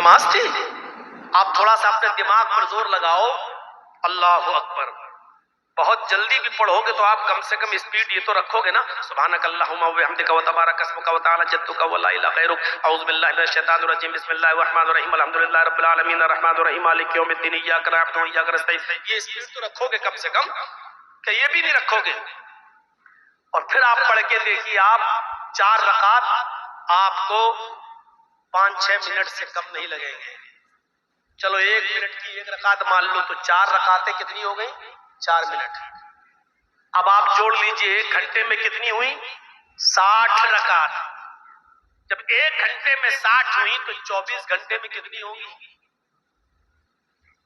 नमाज थी। आप थोड़ा सा अपने दिमाग पर जोर लगाओ, अल्लाह अकबर। बहुत जल्दी भी पढ़ोगे तो आप कम से कम स्पीड ये तो रखोगे ना, सुभानक अल्लाहुम्मा व बिहम्दिका व तबारक अस्मुका व तआला जद्दुका व ला इलाहा गैरुक, औज़ु बिल्लाहि मिनश शैतानिर रजीम, बिस्मिल्लाहिर रहमानिर रहीम, अल्हम्दुलिल्लाहि रब्बिल आलमीन, अर्रहमानिर रहीम, मालिकि यौमिद्दीन, इय्याका नअबुदु व इय्याका नस्तईन। ये स्पीड तो रखोगे कम से कम, कि ये भी नहीं रखोगे। और फिर आप पढ़ के देखिए, आप 4 रकात आपको 5-6 मिनट से कम नहीं लगेंगे। चलो 1 मिनट की 1 रकात मान लो तो 4 रकातें कितनी हो गई? 4 मिनट। अब आप जोड़ लीजिए 1 घंटे में कितनी हुई? 60 रकात। जब 1 घंटे में 60 हुई तो 24 घंटे में कितनी होगी?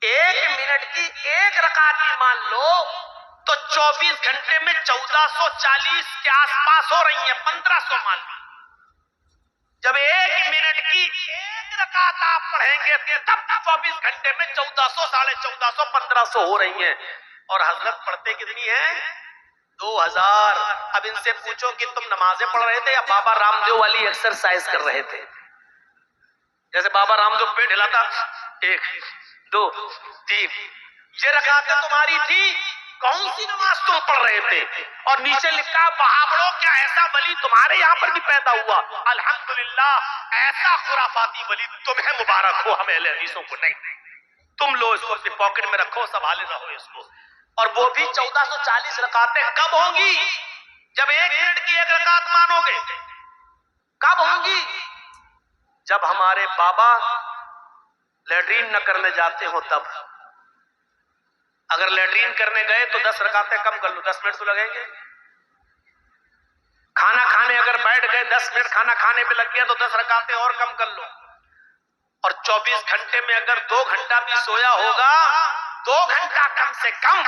1 मिनट की 1 रकात भी मान लो तो 24 घंटे में 1440 के आसपास हो रही है, 1500 मान लो। जब 1 मिनट की 1 रकात आप पढ़ेंगे तब 24 घंटे में 1400, 1450, 1500 हो रही हैं। और हजरत पढ़ते कितनी है? 2000। अब इनसे पूछो कि तुम नमाजें पढ़ रहे थे या बाबा रामदेव वाली एक्सरसाइज कर रहे थे? जैसे बाबा रामदेव पेट हिलाता, 1 2 3, ये रकातें तुम्हारी थी। कौन सी नमाज तुम पढ़ रहे थे? और नीचे लिखा, बहाबड़ो क्या ऐसा वली तुम्हारे यहाँ पर भी पैदा हुआ? अल्हम्दुलिल्लाह, ऐसा खुराफाती वली तुम्हें मुबारक हो, हमें अहले हदीसों को नहीं। तुम लो इसको अपनी पॉकेट में रखो, संभाले रहो इसको। और वो भी 1440 रकातें कब होंगी? जब 1 मिनट की 1 रकात मानोगे। कब होंगी? जब हमारे बाबा लैट्रीन न करने जाते हो तब। अगर लैट्रीन करने गए तो 10 रकातें कम कर लो, 10 मिनट तो लगेंगे। खाना खाने अगर बैठ गए, 10 मिनट खाना खाने में लग गया तो 10 रकातें और कम कर लो। और 24 घंटे में अगर 2 घंटा भी सोया होगा, 2 घंटा कम से कम,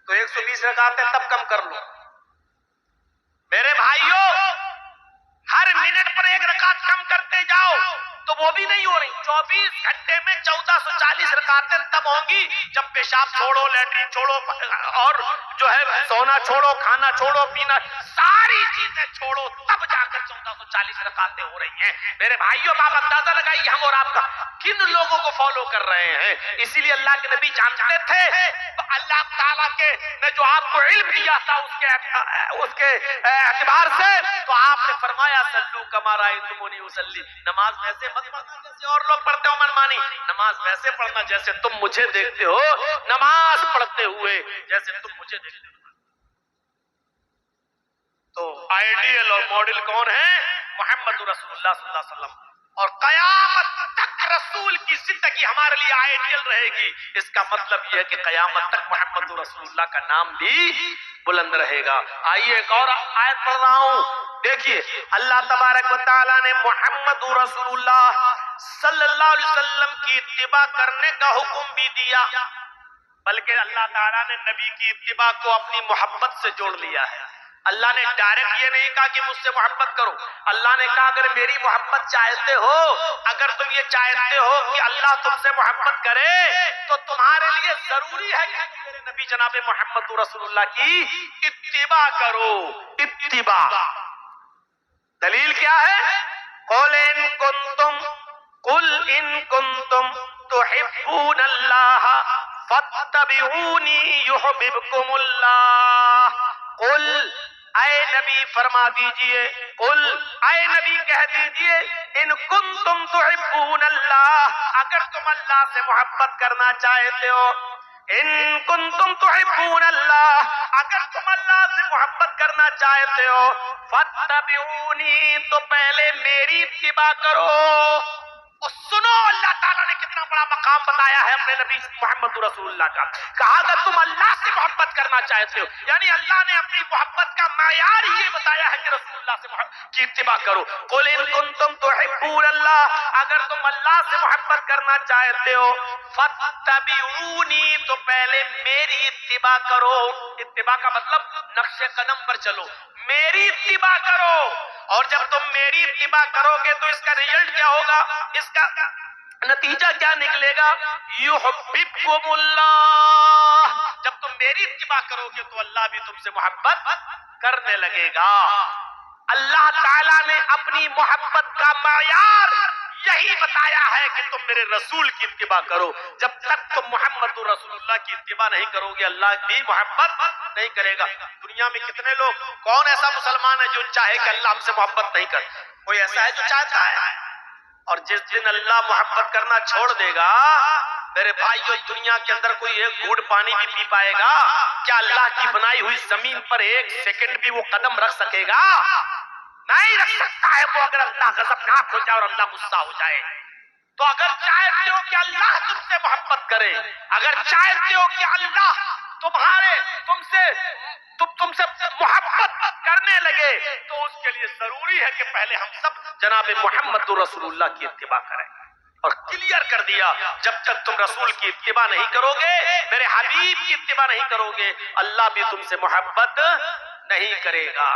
तो 120 रकातें तब कम कर लो। मेरे भाइयों, हर मिनट पर 1 रकात कम करते जाओ तो वो भी नहीं हो रही। 24 घंटे में 1440 रकातें तब होंगी जब पेशाब छोड़ो, लैट्रिन छोड़ो, और जो है सोना छोड़ो, खाना छोड़ो, पीना, सारी चीजें छोड़ो, तब जाकर 1440 रकातें हो रही हैं। मेरे भाइयों, आप अंदाजा लगाइए हम और आपका किन लोगों को फॉलो कर रहे हैं। इसीलिए अल्लाह के नबी जानते थे, तो अल्लाह ताला के ने जो आपको इल्म दिया था उसके एतबार से, तो आपने फरमाया सल्लू कमा रायतुमूनी उसल्ली, नमाज वैसे मत पढ़ना जैसे और लोग पढ़ते हो मनमानी, नमाज वैसे पढ़ना जैसे तुम मुझे देखते हो नमाज पढ़ते हुए, जैसे तुम मुझे देखते हो। तो आइडियल और मॉडल कौन है? मोहम्मद रसूलुल्लाह सल्लल्लाहु अलैहि वसल्लम। और कयामत तक रसूल की जिंदगी हमारे लिए आइडियल रहेगी। इसका मतलब यह है कि कयामत तक मोहम्मद रसूलुल्लाह का नाम भी बुलंद रहेगा। आइए एक और आयत पढ़ रहा हूं, देखिए अल्लाह तबारक व तआला ने मोहम्मद रसूलुल्लाह सल्लल्लाहु अलैहि वसल्लम की इत्तिबा करने का हुक्म भी दिया, बल्कि अल्लाह ताला ने नबी की इत्तिबा को अपनी मोहब्बत से जोड़ लिया है। अल्लाह ने डायरेक्ट ये नहीं कहा कि मुझसे मोहब्बत करो। अल्लाह ने कहा अगर मेरी मोहब्बत चाहते हो, अगर तुम ये चाहते हो कि अल्लाह तुमसे मोहब्बत करे, तो तुम्हारे लिए जरूरी है कि मेरे नबी जनाबे मोहम्मद रसूलुल्लाह की इत्तिबा करो। इत्तिबा दलील क्या है? कुल इन कुंतुम तुहिब्बूनल्लाह फत्तबिऊनी युहिब्बुकुमुल्लाह। कुल, ऐ नबी फरमा दीजिए, कुल ऐ नबी कह दीजिए, इन कुंतुम तुहिब्बूनल्लाह, अगर तुम अल्लाह से मोहब्बत करना चाहते हो, इन कुंतुम तुहिब्बूनल्लाह, अगर तुम अल्लाह से मोहब्बत करना चाहते हो, फत्तबिऊनी, तो पहले मेरी इत्तिबा करो। और सुनो, अल्लाह ताला ने कितना बड़ा मकाम बताया है अपने नबी मोहम्मद रसूलुल्लाह का। कहा अगर तुम अल्लाह से मोहब्बत करना चाहते हो, यानी अल्लाह ने अपनी मोहब्बत का मायार ये बताया है कि रसूलुल्लाह से मोहब्बत की इत्तिबा करो। कुल इन कुंतुम तुहिब्बूनल्लाह, अगर तुम अल्लाह से मोहब्बत करना चाहते हो, फत्तबिऊनी, तो पहले मेरी इत्तिबा करो। इत्तिबा का मतलब नक्शे कदम पर चलो, मेरी इत्तिबा करो। और जब तुम मेरी इत्तिबा करोगे तो इसका रिजल्ट क्या होगा? इसका नतीजा क्या निकलेगा? युहिब्बुकुमुल्लाह। जब तुम मेरी इत्तिबा करोगे तो अल्लाह भी तुमसे मोहब्बत करने लगेगा। अल्लाह ताला ने अपनी मोहब्बत का मायार यही बताया है कि तुम मेरे रसूल की इत्तिबा करो। जब तक तुम मोहम्मद रसूलुल्लाह की इत्तिबा नहीं करोगे, अल्लाह भी मोहब्बत नहीं करेगा। दुनिया में कितने लोग, कौन ऐसा मुसलमान है जो चाहे कि अल्लाह हमसे मोहब्बत नहीं कर? कोई ऐसा है जो चाहता है? और जिस दिन अल्लाह मोहब्बत करना छोड़ देगा, मेरे भाई, जो दुनिया के अंदर कोई एक घूंट पानी भी पी पाएगा? क्या अल्लाह की बनाई हुई जमीन पर एक सेकंड भी वो कदम रख सकेगा? नहीं रख सकता है वो। अगर अल्लाह गज़बनाक हो जाए और अल्लाह गुस्सा हो जाए तो अगर चाहते हो कि अल्लाह तुमसे मोहब्बत करे, अगर चाहते हो कि अल्लाह तुमसे मोहब्बत करने लगे, तो उसके लिए जरूरी है कि पहले हम सब जनाब मोहम्मद रसूलुल्लाह की इत्तिबा करें। और क्लियर कर दिया, जब तक तुम रसूल की इत्तिबा नहीं करोगे, मेरे हबीब की इत्तिबा नहीं करोगे, अल्लाह भी तुमसे मोहब्बत नहीं करेगा।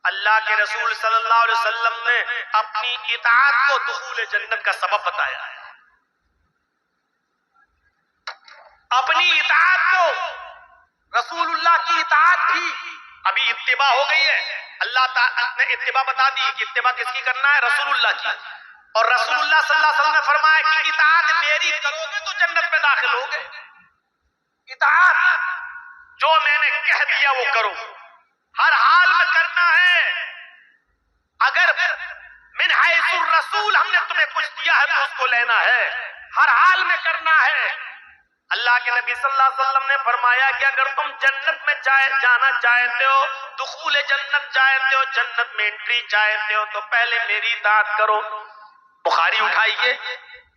अल्लाह के रसूल सल्लल्लाहु अलैहि वसल्लम ने अपनी इताअत को दुखूल जन्नत का सबब बताया है। अपनी इताअत को, रसूलुल्लाह की इताअत भी, अभी इत्तिबा हो गई है, अल्लाह ताला ने इत्तिबा बता दी कि इत्तिबा किसकी करना है? रसूलुल्लाह की। और रसूलुल्लाह सल्लल्लाहु अलैहि वसल्लम ने फरमाया कि इताअत मेरी करोगे तो जन्नत में दाखिल होगे। इताअत, जो मैंने कह दिया वो करो, हर हाल में करना है। अगर मिन हैसुर रसूल हमने तुम्हें कुछ दिया है तो उसको लेना है, हर हाल में करना है। अल्लाह के नबी सल्लल्लाहु अलैहि वसल्लम ने फरमाया कि अगर तुम जन्नत में जाना चाहते हो, दुखूल जन्नत चाहते हो, जन्नत में एंट्री चाहते हो, तो पहले मेरी इताअत करो। बुखारी उठाइए,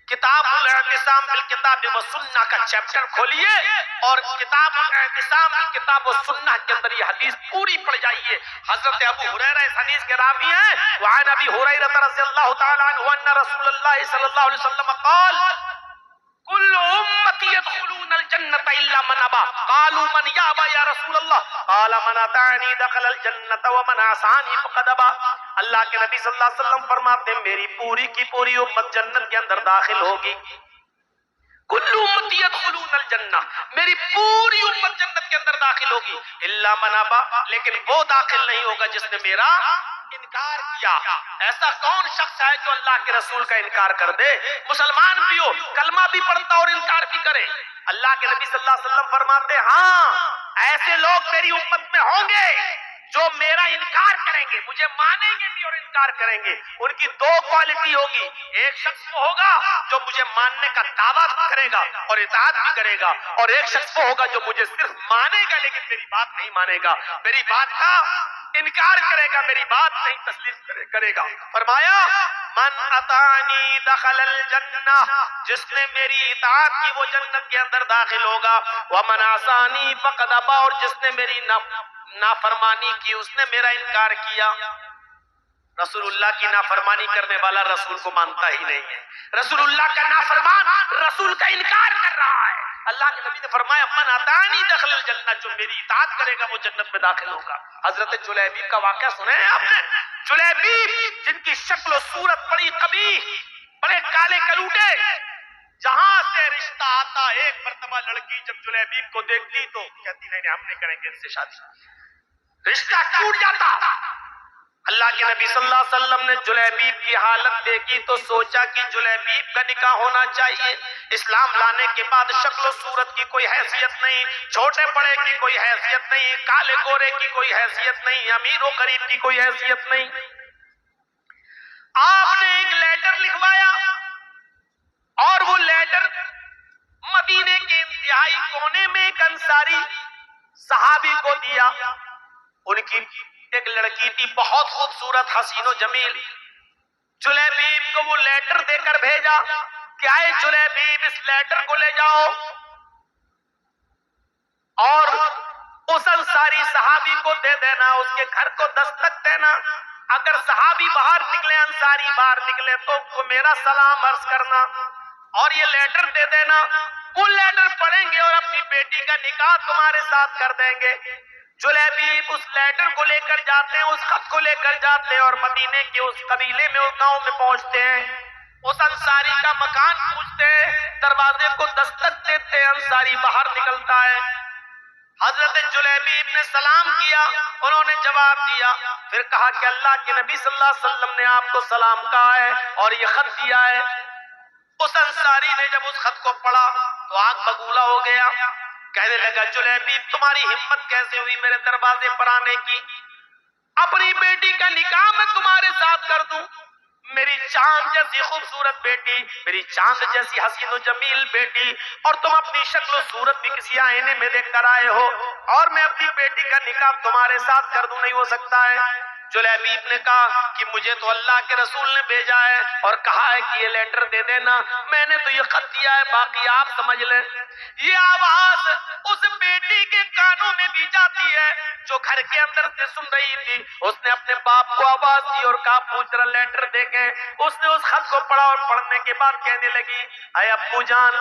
किताबुल इतिसाम बिल किताब व सुन्नह का चैप्टर खोलिए और किताबुल इतिसाम बिल किताब व सुन्नह के अंदर ये हदीस पूरी पढ़ जाइए। हजरत अबू हुरैरा इस हदीस के रावी हैं। वअन अबी हुरैरा रज़ियल्लाहु तआला अन्हु अन्ना रसूलुल्लाह सल्लल्लाहु अलैहि वसल्लम क़ाल कुल्लु उम्मती यदखुलूनल जन्नत इल्ला मन अबा। क़ालू मन याबा या रसूलल्लाह? क़ाल मन अतानी दखलल जन्नत व मन असानी फक़द अबा। अल्लाह के नबी सल्लल्लाहु अलैहि वसल्लम फरमाते हैं, मेरी पूरी की पूरी उम्मत जन्नत के अंदर दाखिल होगी। कुल्लु उम्मती यदखुलूनल जन्नह, मेरी पूरी उम्मत जन्नत के अंदर दाखिल होगी, इल्ला मन अबा, लेकिन वो दाखिल नहीं होगा जिसने मेरा इनकार किया। ऐसा कौन शख्स है जो अल्लाह के रसूल का इनकार कर दे? मुसलमान भी हो, कलमा भी पढ़ता और इनकार भी करे। अल्लाह के नबी सल्लल्लाहु अलैहि वसल्लम फरमाते, हाँ ऐसे लोग मेरी उम्मत में होंगे जो मेरा इनकार करेंगे, मुझे मानेंगे भी और इनकार करेंगे। उनकी दो क्वालिटी होगी, एक शख्स वो होगा जो मुझे मानने का दावा करेगा और इताअत भी करेगा, और एक शख्स वो होगा जो मुझे सिर्फ मानेगा लेकिन मेरी बात नहीं मानेगा, मेरी बात का इनकार करेगा, मेरी बात नहीं तस्लीम करेगा। फरमाया मन अतानी दखलल जन्नह, जिसने मेरी इताअत की वो जन्नत के अंदर दाखिल होगा। व मन असानी फक़द अबा, और जिसने मेरी नाफरमानी की उसने मेरा इनकार किया। रसूलुल्लाह की नाफरमानी करने वाला रसूल को मानता ही नहीं है, रसूलुल्लाह का नाफरमान रसूल का इनकार कर रहा है। अल्लाह के नबी ने फरमाया मन अतानी दखलल जन्नत, जो मेरी इताअत करेगा वो जन्नत में दाखिल होगा। हजरत जुलैबीब का वाकया सुने हैं आपने? जुलैबीब जिनकी शक्ल सूरत बड़ी कबीह, बड़े काले कलूटे, जहां से रिश्ता आता, एक मर्तबा लड़की जब जुलैबीब को देखती तो कहती नहीं हम नहीं करेंगे इनसे शादी, रिश्ता टूट जाता। अल्लाह के नबी सल्लल्लाहु अलैहि वसल्लम ने जुलैबीब की हालत देखी तो सोचा कि जुलैबीब का निकाह होना चाहिए। इस्लाम लाने के बाद शक्ल सूरत की कोई हैसियत नहीं, छोटे बड़े की कोई हैसियत नहीं, काले गोरे की कोई हैसियत नहीं, अमीर और गरीब की कोई हैसियत नहीं। आपने एक लेटर लिखवाया और वो लेटर मदीने के इंतहाई कोने में एक अंसारी सहाबी को दिया। उनकी एक लड़की थी बहुत खूबसूरत, हसीनो जमील। जुलैबीब को वो लेटर देकर भेजा, क्या है जुलैबीब इस लेटर को ले जाओ और उस अंसारी सहाबी को दे देना, उसके घर को दस्तक देना। अगर सहाबी बाहर निकले, अंसारी बाहर निकले तो उनको मेरा सलाम अर्ज करना और ये लेटर दे देना। वो लेटर पढ़ेंगे और अपनी बेटी का निकाह तुम्हारे साथ कर देंगे। जुलैबीब उस लेटर को लेकर जाते हैं, उस खत को लेकर जाते हैं और मदीने के उस कबीले में, उस गांव में पहुंचते हैं। उस अंसारी का मकान पूछते हैं, दरवाजे को दस्तक देते हैं, अंसारी बाहर निकलता है। हजरत जुलैबीब ने सलाम किया, उन्होंने जवाब दिया। फिर कहा कि अल्लाह के नबी सल्लल्लाहु अलैहि वसल्लम ने आपको सलाम कहा है और ये खत दिया है। उस अंसारी ने जब उस खत को पढ़ा तो आग बबूला हो गया। कहने लगा, जुलैबीब तुम्हारी हिम्मत कैसे हुई मेरे दरवाजे पर आने की? अपनी बेटी का निकाह मैं तुम्हारे साथ कर दूं? मेरी चांद जैसी खूबसूरत बेटी, मेरी चांद जैसी हसीन जमील बेटी, और तुम अपनी शक्ल सूरत भी किसी आईने में देख कर आए हो, और मैं अपनी बेटी का निकाह तुम्हारे साथ कर दूं? नहीं हो सकता है। जुलैबीब ने कहा कि मुझे तो अल्लाह के रसूल ने भेजा है और कहा है कि ये लेटर दे देना, मैंने तो ये खत दिया है, बाकी आप समझ लें। ये आवाज उस बेटी के कानों में भी जाती है जो घर के अंदर से सुन रही थी। उसने अपने बाप को आवाज दी और कहा, पूछ रहा लेटर देखे। उसने उस खत को पढ़ा और पढ़ने के बाद कहने लगी, अरे अब्बू जान,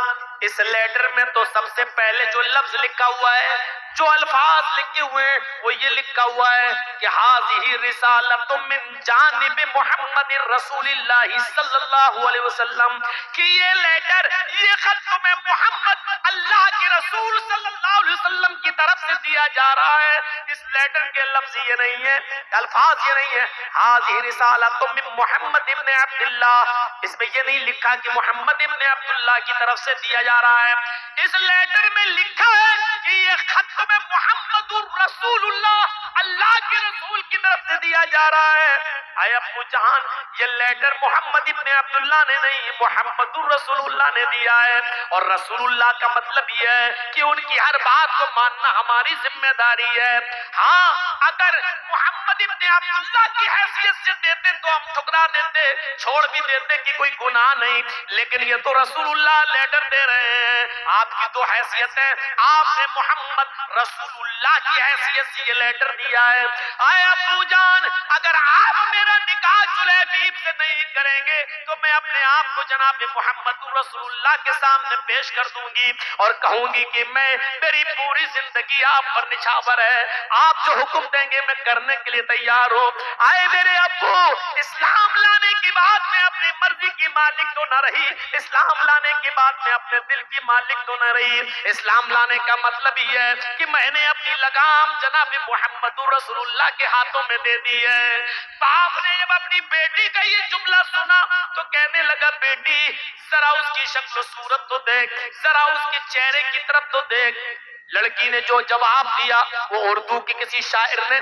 इस लेटर में तो सबसे पहले जो लफ्ज लिखा हुआ है, जो अल्फाज लिखे हुए हैं, वो ये लिखा हुआ है कि हाज़िही रिसालतुम मिन जानिब मुहम्मद रसूलिल्लाह सल्लल्लाहु अलैहि वसल्लम, कि ये लेटर, ये खत तुम्हें मोहम्मद अल्लाह के रसूल सल्लल्लाहु अलैहि वसल्लम की तरफ से दिया जा रहा है। इस लेटर के लफ्ज ये नहीं है, अल्फाज ये नहीं है हाज़िही रिसालतुम मिन मुहम्मद इब्न अब्दुल्लाह, इसमें ये नहीं लिखा कि मोहम्मद इब्न अब्दुल्लाह की तरफ से दिया जा रहा है। इस लेटर में लिखा है कि ये खत में मोहम्मदुर रसूलुल्लाह, अल्लाह के रसूल की तरफ से दिया जा रहा है। आय अब्बू जान, ये लेटर मोहम्मद इब्न अब्दुल्लाह ने नहीं, मोहम्मदुर रसूलुल्लाह ने दिया है। और रसूलुल्लाह का मतलब ये है कि उनकी हर बात को मानना हमारी जिम्मेदारी है। हाँ, अगर मोहम्मद इब्न अब्दुल्लाह की हैसियत से देते तो हम ठुकरा देते, छोड़ भी देते कि कोई गुनाह नहीं, लेकिन ये तो रसूलुल्लाह लेटर दे रहे हैं। आपकी तो हैसियत है, आपने मोहम्मद रसूलुल्लाह की हैसियत से ये लेटर दिया है। आए अब्बू जान, अगर आप मेरा निकाह जुलैबीब से नहीं करेंगे तो मैं अपने आप को जनाब मोहम्मद रसूलुल्लाह के सामने पेश कर दूंगी और कहूंगी कि मेरी पूरी जिंदगी आप पर निछावर है, आप जो हुक्म देंगे मैं करने के लिए तैयार हूं। आए मेरे अब्बू, इस्लाम लाने के बाद मैं अपनी मर्जी की मालिक तो न रही, इस्लाम लाने के बाद मैं अपने दिल की मालिक तो न रही। इस्लाम लाने का मतलब ही है कि मैंने अपनी लगाम जनाब मोहम्मद रसूलुल्लाह के हाथों में दे दी है। बाप ने जब अपनी बेटी का ये जुमला सुना तो कहने लगा, बेटी जरा उसकी शक्ल सूरत तो देख, जरा उसके चेहरे की तरफ तो देख। लड़की ने जो जवाब दिया वो उर्दू के किसी शायर ने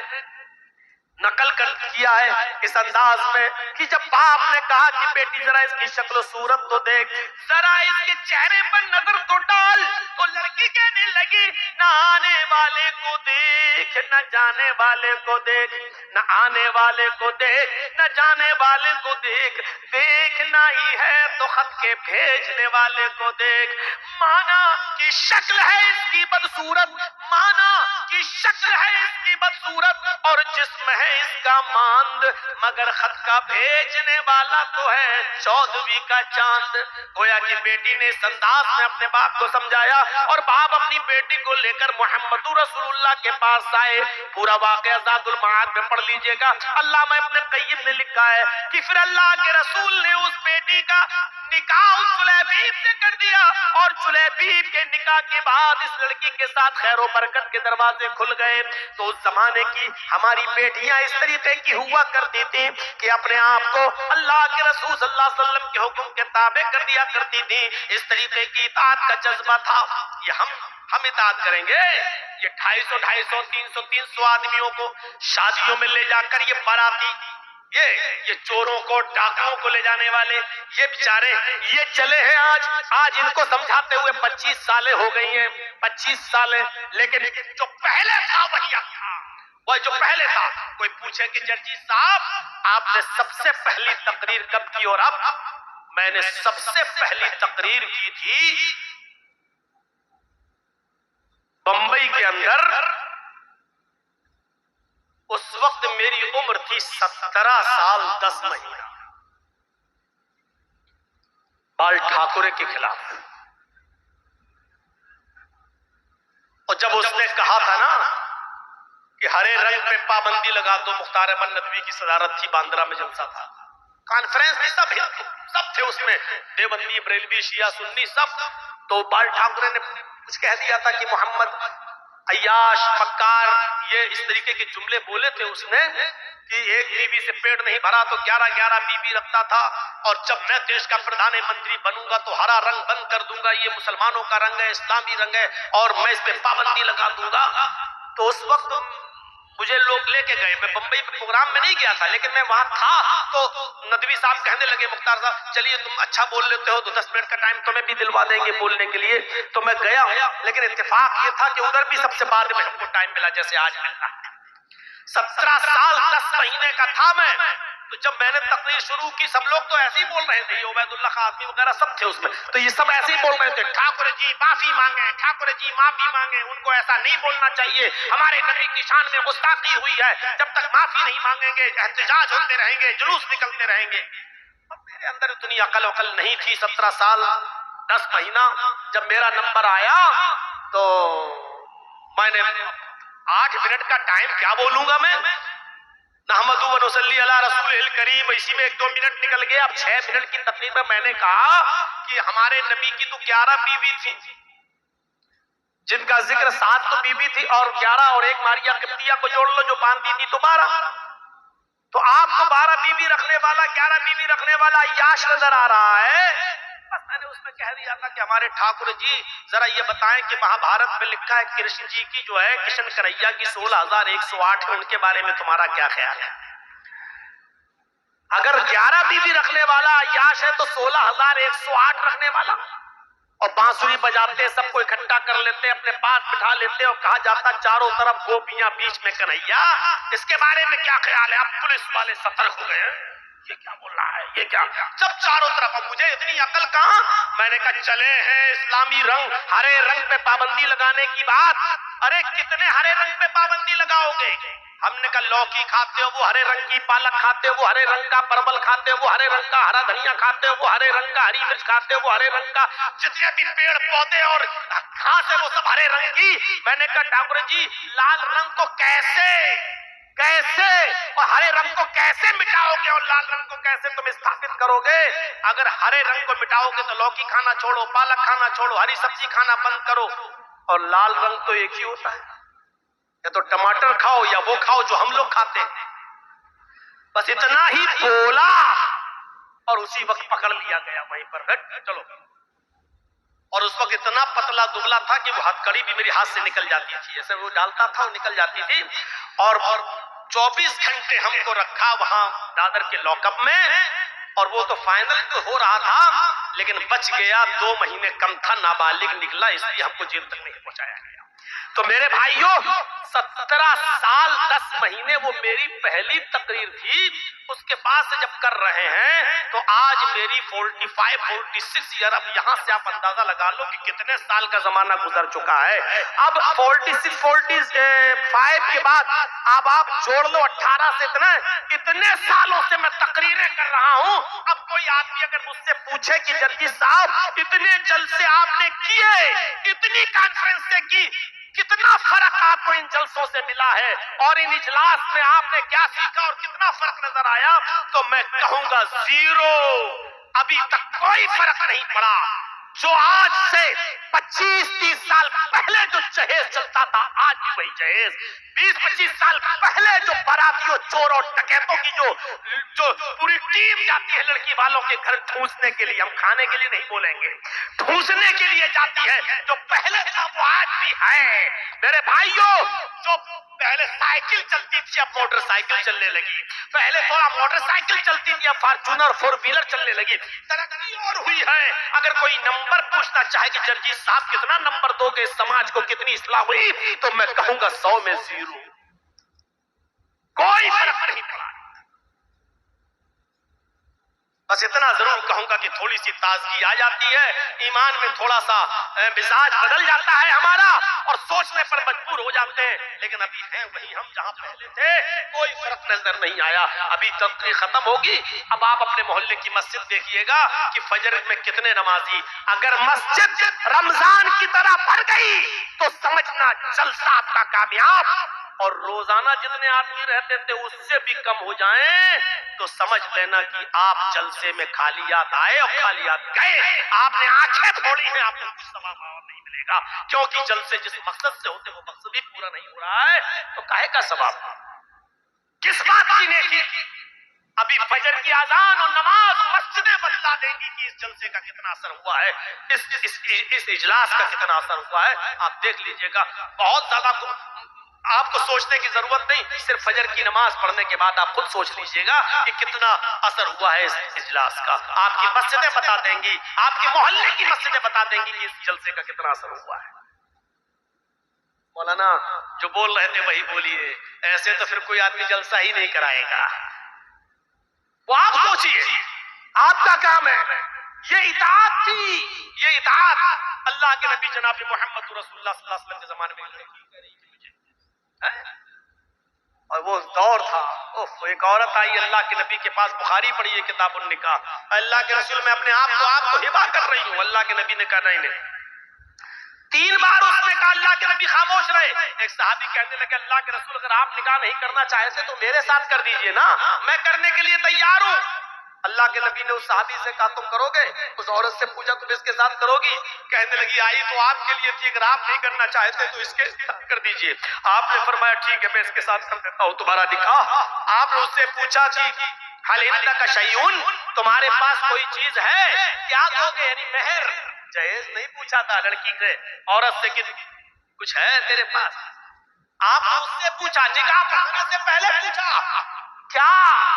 नकल कर किया है इस अंदाज में कि जब बाप ने कहा कि बेटी जरा इसकी शक्ल सूरत तो देख, जरा इसके चेहरे पर नजर तो डाल, तो लड़की कहने लगी, न आने वाले को देख, न जाने वाले को देख, न आने वाले को देख, न जाने वाले को देख, देखना ही है तो खत के भेजने वाले को देख। माना कि शक्ल है इसकी बदसूरत, माना कि शक्ल है इसकी बदसूरत और जिस्म है इसका मांद, मगर खत का भेजने वाला तो है 14वीं का चांद। गोया कि बेटी ने इस अंदाज में अपने बाप को समझाया और बाप अपनी बेटी को लेकर मोहम्मद रसूलुल्लाह के पास आए। पूरा वाकया ज़ादुल मआद में पढ़ लीजिएगा। अल्लामा इब्न क़य्यिम ने लिखा है कि फिर अल्लाह के रसूल ने उस बेटी का निकाह जुलैबीब से कर दिया और जुलैबीब के निकाह के बाद इस लड़की के साथ खैर और बरकत के दरवाजे खुल गए। तो उस जमाने की हमारी बेटियां इस तरीके की हुआ करती थी कि अपने आप को अल्लाह के रसूल सल्लल्लाहु अलैहि वसल्लम के हुक्म के ताबे कर दिया करती थी। इस तरीके की इताअत का जज्बा था। ये हम इताअत करेंगे। ये 250, 250, 300 आदमियों को शादियों में ले जाकर ये बाराती, ये चोरों को डाकुओं को ले जाने वाले ये बेचारे ये चले हैं आज इनको समझाते हुए 25 सालें हो गई हैं, 25 सालें। लेकिन जो पहले था वही अब था, वह जो पहले था। कोई पूछे कि जर्जी साहब आपने सबसे पहली तकरीर कब की? और अब मैंने सबसे पहली तकरीर की थी बंबई के अंदर। उस वक्त मेरी उम्र थी 17 साल 10 महीना। बाल ठाकुरे के खिलाफ। और जब उसने कहा था ना कि हरे रंग पे पाबंदी लगा दो, मुख्तार अहमद नदवी की सदारत थी, बांद्रा में जलसा था, कॉन्फ्रेंस थी, सब थे उसमें, देवबंदी, बरेलवी, शिया, सुन्नी सब। तो बाल ठाकुरे ने कुछ कह दिया था कि मोहम्मद अय्याश, मक्कार, ये इस तरीके के जुमले बोले थे उसने कि एक बीवी से पेट नहीं भरा तो 11-11 बीवी रखता था, और जब मैं देश का प्रधानमंत्री बनूंगा तो हरा रंग बंद कर दूंगा, ये मुसलमानों का रंग है, इस्लामी रंग है, और मैं इस पे पाबंदी लगा दूंगा। तो उस वक्त मुझे लोग लेके गए, मैं बंबई में प्रोग्राम में नहीं गया था, लेकिन मैं वहां था, तो नदवी साहब कहने लगे, मुख्तार साहब चलिए तुम अच्छा बोल लेते हो तो 10 मिनट का टाइम तुम्हें भी दिलवा देंगे बोलने के लिए। तो मैं गया, लेकिन इत्तेफाक ये था कि उधर भी सबसे बाद में हमको टाइम मिला जैसे आज मिल रहा है। 17 साल 10 महीने का था मैं, तो जब मैंने तकरीर शुरू की सब लोग तो ऐसे ही बोल रहे थे, उबैदुल्ला आदमी वगैरह सब थे उसमें, तो ये सब ऐसे ही बोल रहे थे, ठाकुर जी माफी मांगे, ठाकुर जी माफी मांगे, उनको ऐसा नहीं बोलना चाहिए, हमारे नबी की शान में गुस्ताखी हुई है, जब तक माफी नहीं मांगेंगे एहतजाज होते रहेंगे, जुलूस निकलते रहेंगे। और मेरे अंदर इतनी अकल वकल नहीं थी। 17 साल 10 महीना जब मेरा नंबर आया तो मैंने 8 मिनट का टाइम क्या बोलूंगा मैं, नहमदु व नुसल्ली अला रसूलिल करीम, इसी में 1-2 मिनट निकल गए। अब 6 मिनट की तकरीर में मैंने कहा कि हमारे नबी की तो 11 बीवी थी, जिनका जिक्र 7 तो बीवी थी, और 11 और एक मारिया किप्तिया को जोड़ लो जो बांधी थी तो 12। तो आप तो 12 बीवी रखने वाला, 11 बीवी रखने वाला अय्याश नजर आ रहा है। बस मैंने उसमें कह दिया था कि हमारे ठाकुर जी जरा ये बताएं कि महाभारत में लिखा है कृष्ण जी की जो है किशन कन्हैया की 16,108 है, उनके बारे में तुम्हारा क्या ख्याल है? अगर 11 बीवी रखने वाला अय्याश है तो 16,108 रखने वाला, और बांसुरी बजाते सबको इकट्ठा कर लेते, अपने पास बिठा लेते, और कहा जाता चारों तरफ गोपियां बीच में कन्हैया, इसके बारे में क्या ख्याल है? अब पुलिस वाले सतर्क हो गए, ये क्या बोल रहा है, ये क्या? जब चारों तरफ, अब मुझे इतनी अकल कहां, मैंने कहा चले हैं इस्लामी रंग, हरे रंग पे पाबंदी लगाने की बात। अरे कितने हरे रंग पे पाबंदी लगाओगे? हमने कहा लौकी खाते हो वो हरे रंग की, पालक खाते हो वो हरे रंग का, परवल खाते हो वो हरे रंग का, हरा धनिया खाते हो वो हरे रंग का, हरी मिर्च खाते हो वो हरे रंग का, जितने भी पेड़ पौधे और घास है वो सब हरे रंग की। मैंने कहा ठाकुर जी लाल रंग को कैसे और हरे रंग को कैसे मिटाओगे, और लाल रंग को कैसे तुम स्थापित करोगे? अगर हरे रंग को मिटाओगे तो लौकी खाना छोड़ो, पालक खाना छोड़ो, हरी सब्जी खाना बंद करो, और लाल रंग तो एक ही होता है, या तो टमाटर खाओ या वो खाओ जो हम लोग खाते हैं। बस इतना ही बोला और उसी वक्त पकड़ लिया गया वहीं पर, चलो। और उस वक्त इतना पतला दुबला था कि वो हथकड़ी भी मेरे हाथ से निकल जाती थी, ऐसे वो डालता था और निकल जाती थी। और 24 घंटे हमको रखा वहां दादर के लॉकअप में, और वो तो फाइनल तो हो रहा था लेकिन बच गया, 2 महीने कम था, नाबालिग निकला, इसलिए हमको जेल तक नहीं पहुंचाया गया। तो मेरे भाइयों 17 साल 10 महीने वो मेरी पहली तकरीर थी, उसके बाद से जब कर रहे हैं तो आज मेरी 45-46 ईयर। अब यहां से आप अंदाजा लगा लो कि कितने साल का जमाना गुजर चुका है। अब 46-45 के बाद अब आप जोड़ लो 18 से, इतने सालों से मैं तकरीरें कर रहा हूं। अब कोई आदमी अगर मुझसे पूछे कि जर्जी साहब इतने जलसे आपने किए, इतनी कॉन्फ्रेंस की, कितना फर्क आपको इन जलसों से मिला है और इन इजलास में आपने क्या सीखा और कितना फर्क नजर आया, तो मैं कहूंगा 0। अभी तक कोई फर्क नहीं पड़ा। जो आज से 25-30 साल पहले जो जहेज चलता था आज भी वही जहेज। 20-25 साल पहले जो बारातियों, चोर और डकैतों की जो पूरी टीम जाती है लड़की वालों के घर ठूसने के लिए, हम खाने के लिए नहीं बोलेंगे, ठूसने के लिए जाती है, जो पहले था वो आज भी है। मेरे भाइयों जो पहले साइकिल चलती थी अब मोटरसाइकिल चलने लगी, पहले थोड़ा मोटरसाइकिल चलती थी अब फॉर्च्यूनर 4 व्हीलर चलने लगी, तरक्की और हुई है। अगर कोई नंबर पूछना चाहे कि जर्जी साहब कितना नंबर दोगे समाज को, कितनी इस्लाह हुई, तो मैं कहूंगा 100 में 0। कोई फर्क नहीं पड़ा। बस इतना जरूर कहूंगा कि थोड़ी सी ताजगी आ जाती है, ईमान में थोड़ा सा मिजाज बदल जाता है हमारा और सोचने पर मजबूर हो जाते हैं, लेकिन अभी हैं वही हम जहां पहले थे, कोई फर्क नजर नहीं आया। अभी तकरीर खत्म होगी, अब आप अपने मोहल्ले की मस्जिद देखिएगा कि फजर में कितने नमाजी। अगर मस्जिद रमजान की तरह भर गई तो समझना जलसा आपका कामयाब, और रोजाना जितने आदमी रहते थे उससे भी कम हो जाएं, तो समझ लेना कि आप जलसे में खालियात आए और खालियात गए। आपने आंखें फोड़ी हैं, आपको कुछ सवाब नहीं मिलेगा, क्योंकि जलसे जिस मकसद से होते वो मकसद ही पूरा नहीं हो रहा है, तो काहे का सवाब, किस बात की नेकी। अभी फजर की आजान और नमाज मस्जिदें बतला देंगी कि इस जलसे का कितना असर हुआ है, इस इजलास का कितना असर हुआ है। आप देख लीजिएगा, बहुत ज्यादा आपको सोचने की जरूरत नहीं, सिर्फ फजर की नमाज पढ़ने के बाद आप खुद सोच लीजिएगा कि कितना असर हुआ है इस इजलास का। आपकी मस्जिदें बता देंगी, आपके मोहल्ले की मस्जिदें बता देंगी कि इस जलसे का कितना असर हुआ है। मौलाना जो बोल रहे थे वही बोलिए, ऐसे तो फिर कोई आदमी जलसा ही नहीं कराएगा। वो आप सोचिए, आपका काम है, ये इताअत थी, ये इताअत अल्लाह के नबी जनाब मोहम्मद रसूलुल्लाह सल्लल्लाहु अलैहि वसल्लम के जमाने में, और वो दौर था। एक औरत आई अल्लाह के नबी के पास, बुखारी पढ़ी है किताबुन निकाह, अल्लाह के रसूल मैं अपने आप को आपको हिबा कर रही हूँ। अल्लाह के नबी ने कहा नहीं। 3 बार उसने कहा, अल्लाह के नबी खामोश रहे। एक सहाबी कहने लगे अल्लाह के रसूल अगर आप निकाह नहीं करना चाहते तो मेरे साथ कर दीजिए ना, मैं करने के लिए तैयार हूँ। अल्लाह के नबी ने उस सहाबी से कहा तुम करोगे? उस औरत से पूछा तुम इसके साथ करोगी? कहने लगी आई तो आपके लिए थी, अगर आप नहीं करना चाहते तो इसके साथ कर दीजिए। आपने फरमाया ठीक है मैं इसके साथ कर देता हूँ तुम्हारा निकाह। आपने उससे पूछा कि हल इंदका शैउन, तुम्हारे पास कोई चीज है, क्या दोगे, यानी मेहर, जहेज नहीं पूछा था लड़की से, औरत से कि कुछ है तेरे पास। आपने उससे पूछा, निकाह पढ़ने से पहले पूछा क्या,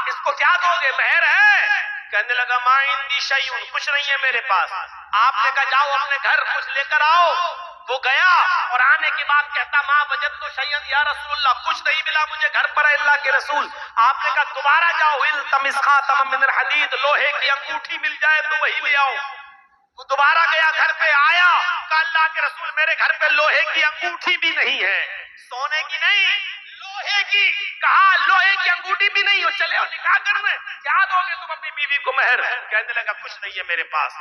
इसको क्या दोगे, मेहर है? कहने लगा मां इंदी शैउन, कुछ नहीं है मेरे पास। आपने कहा जाओ अपने घर कुछ लेकर आओ। वो गया और आने के बाद कहता मां वजद तो शैयन या रसूलुल्लाह, कुछ नहीं मिला मुझे घर पर अल्लाह के रसूल। आपने कहा दोबारा जाओ, इल्तमिस खातम मिन हदीद, लोहे की अंगूठी मिल जाए तो वही ले आओ। वो दोबारा गया, घर पे आया, कहा अल्लाह के रसूल मेरे घर पे लोहे की अंगूठी भी नहीं है, सोने की नहीं लोहे की। कहा लोहे की अंगूठी भी नहीं हो, चले और निकाह करने, क्या दोगे तुम अपनी बीवी को मेहर? कहने लगा कुछ नहीं है मेरे पास।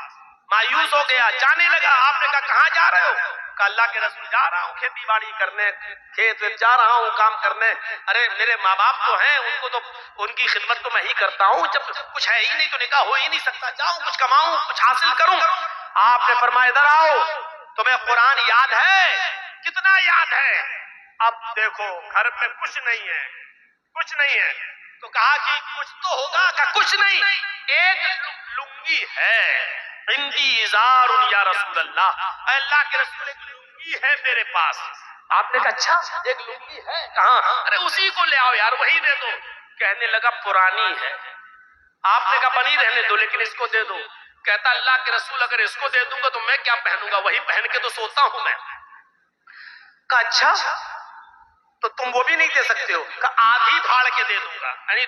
मायूस हो गया, जाने लगा। आपने कहा कहाँ जा रहे हो? कहा अल्लाह के रसूल जा रहा हूँ खेती बाड़ी करने, खेत में जा रहा हूँ काम करने। अरे मेरे माँ बाप तो हैं, उनको तो उनकी खिदमत तो मैं ही करता हूँ, जब कुछ है ही नहीं तो निकाह हो ही नहीं सकता, जाऊं कुछ कमाऊं कुछ हासिल करूं। आपने फरमाया इधर आओ, तुम्हें कुरान याद है? कितना याद है? अब देखो घर में कुछ नहीं है, कुछ नहीं है। तो कहा कि कुछ तो होगा, का कुछ नहीं, एक लुंगी है, इंदी इज़ारुन या रसूल अल्लाह, अल्लाह के रसूल एक लुंगी है मेरे पास। आपने कहा अच्छा एक लुंगी है, कहाँ? अरे उसी को ले आओ यार, वही दे दो। कहने लगा पुरानी है। आपने कहा बनी रहने दो लेकिन इसको दे दो। कहता अल्लाह के रसूल अगर इसको दे दूंगा तो मैं क्या पहनूंगा, वही पहन के तो सोता हूं मैं। कहा अच्छा तो तुम वो भी नहीं दे सकते हो? कहा आधी फाड़ के दे दूंगा, यानी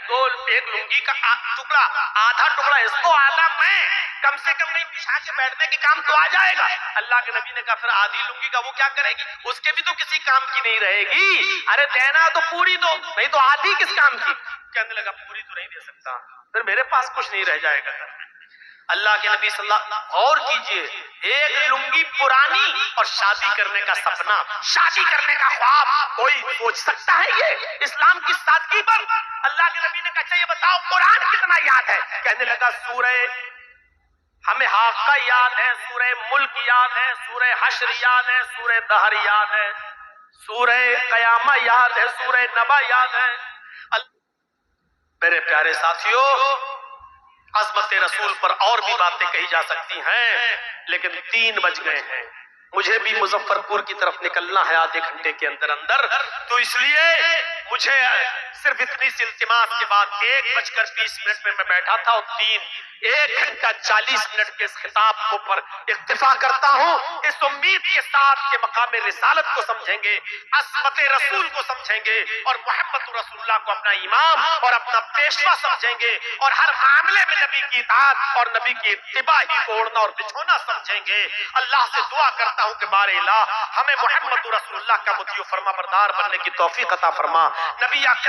एक लुंगी का टुकड़ा, आधा टुकड़ा इसको आधा मैं, कम से कम नहीं बिछा के बैठने के काम तो आ जाएगा। अल्लाह के नबी ने कहा फिर आधी लुंगी का वो क्या करेगी, उसके भी तो किसी काम की नहीं रहेगी। अरे देना तो पूरी दो, नहीं तो आधी किस काम की। कहने लगा पूरी तो नहीं दे सकता, फिर मेरे पास कुछ नहीं रह जाएगा। अल्लाह के नबी सल्लल्लाहु, और कीजिए, एक लुंगी पुरानी और शादी करने का सपना, शादी करने का ख्वाब, कोई सोच सकता है ये इस्लाम की सादगी पर? अल्लाह के नबी ने कहा अच्छा ये बताओ कुरान कितना याद है? कहने लगा सूरह हमें हाक़ा याद है, सूरह मुल्क याद है, सूरह हश्र याद है, सूरह दहर याद है, सूरह कयामा याद है, सूरह नबा याद है। मेरे प्यारे साथियों, अज़मत रसूल पर और भी बातें कही जा सकती हैं, लेकिन 3 बज गए हैं, मुझे भी मुजफ्फरपुर की तरफ निकलना है आधे घंटे के अंदर अंदर। तो इसलिए मुझे सिर्फ इतनी सी इल्तिमास के बाद 1:20 में मैं बैठा था और 1 घंटा 40 मिनट के इस खिताब को पर इक्तिफा करता हूँ, इस उम्मीद के साथ के मकाम रिसालत को समझेंगे, अज़मत रसूल को समझेंगे और मोहम्मद रसूलुल्लाह को अपना इमाम और अपना पेशवा समझेंगे और हर मामले में नबी की इताअत और नबी की इत्तिबा ही को ओढ़ना और बिछोना समझेंगे। अल्लाह से दुआ करता हूँ कि बारे इलाह हमें मोहम्मद रसूलुल्लाह का मुतीअ फरमा बरदार बनने की तौफीक अता फरमा। नबी अकरम